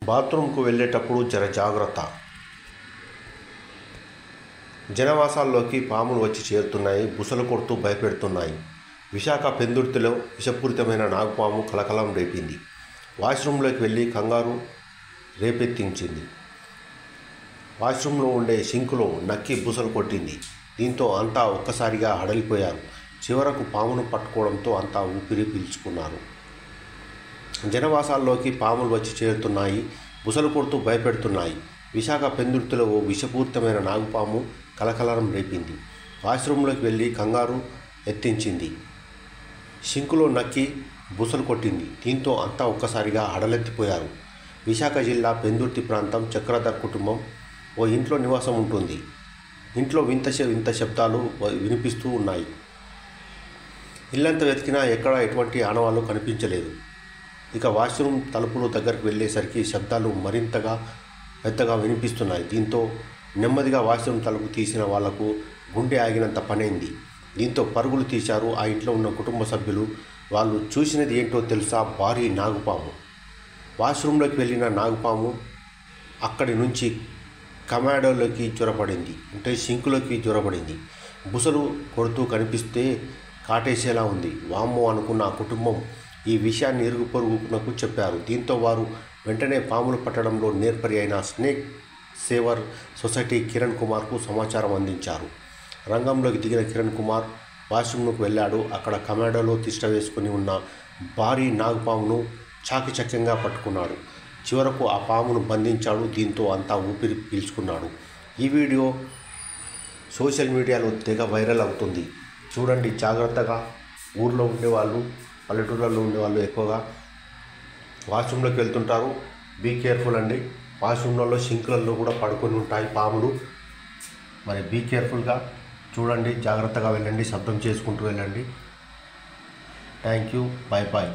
బాత్రూంకు వెళ్ళేటప్పుడు జర జాగ్రత్త. జనవాసాల్లోకి పాములు వచ్చి చేరుతున్నాయి. బుసలు కొడుతూ భయపెడుతున్నాయి. విశాఖ పెందుర్తిలో విషపూరితమైన నాగుపాము కలకలం రేపింది. వాష్రూంలోకి వెళ్ళి కంగారు రేపెత్తించింది. వాష్రూంలో ఉండే సింకులో నక్కి బుసలు కొట్టింది. దీంతో అంతా ఒక్కసారిగా హడలిపోయారు. చివరకు పామును పట్టుకోవడంతో అంతా ఊపిరి పీల్చుకున్నారు. జనవాసాల్లోకి పాములు వచ్చి చేరుతున్నాయి. బుసలు కొడుతూ భయపెడుతున్నాయి. విశాఖ పెందుర్తిలో ఓ విషపూరితమైన నాగుపాము కలకలం రేపింది. వాష్రూంలోకి వెళ్ళి కంగారు ఎత్తించింది. సింకులో నక్కి బుసలు కొట్టింది. దీంతో అంతా ఒక్కసారిగా హడలెత్తిపోయారు. విశాఖ జిల్లా పెందుర్తి ప్రాంతం చక్రధర్ కుటుంబం ఓ ఇంట్లో నివాసం ఉంటుంది. ఇంట్లో వింత శబ్దాలు వినిపిస్తూ ఉన్నాయి. ఇల్లంతా వెతికినా ఎక్కడా ఎటువంటి ఆనవాళ్ళు కనిపించలేదు. ఇక వాష్రూమ్ తలుపులు దగ్గరికి వెళ్ళేసరికి శబ్దాలు మరింతగా పెద్దగా వినిపిస్తున్నాయి. దీంతో నెమ్మదిగా వాష్రూమ్ తలుపు తీసిన వాళ్లకు గుండె ఆగినంత పనైంది. దీంతో పరుగులు తీశారు ఆ ఇంట్లో ఉన్న కుటుంబ సభ్యులు. వాళ్ళు చూసినది ఏంటో తెలుసా? భారీ నాగుపాము. వాష్రూమ్లోకి వెళ్ళిన నాగుపాము అక్కడి నుంచి కమాడోలోకి జ్వరపడింది. అంటే సింకులోకి జ్వరపడింది. బుసలు కొడుతూ కనిపిస్తే కాటేసేలా ఉంది. వామ్మో అనుకున్న ఆ కుటుంబం ఈ విషయాన్ని ఇరుగు పొరుగునకు చెప్పారు. దీంతో వారు వెంటనే పాములు పట్టడంలో నేర్పరి అయిన స్నేక్ సేవర్ సొసైటీ కిరణ్ కుమార్కు సమాచారం అందించారు. రంగంలోకి దిగిన కిరణ్ కుమార్ వాష్రూమ్కు వెళ్ళాడు. అక్కడ కమాడోలో తిష్ట వేసుకుని ఉన్న భారీ నాగుపామును చాకచక్యంగా పట్టుకున్నాడు. చివరకు ఆ పామును బంధించాడు. దీంతో అంతా ఊపిరి పీల్చుకున్నాడు. ఈ వీడియో సోషల్ మీడియాలో తెగ వైరల్ అవుతుంది. చూడండి జాగ్రత్తగా. ఊర్లో ఉండేవాళ్ళు, పల్లెటూళ్ళలో ఉండేవాళ్ళు ఎక్కువగా వాష్రూమ్లోకి వెళ్తుంటారు. బీ కేర్ఫుల్ అండి. వాష్రూమ్లలో సింకులలో కూడా పడుకొని ఉంటాయి పాములు. మరి బీ కేర్ఫుల్గా చూడండి, జాగ్రత్తగా వెళ్ళండి, శబ్దం చేసుకుంటూ వెళ్ళండి. Thank you. Bye bye.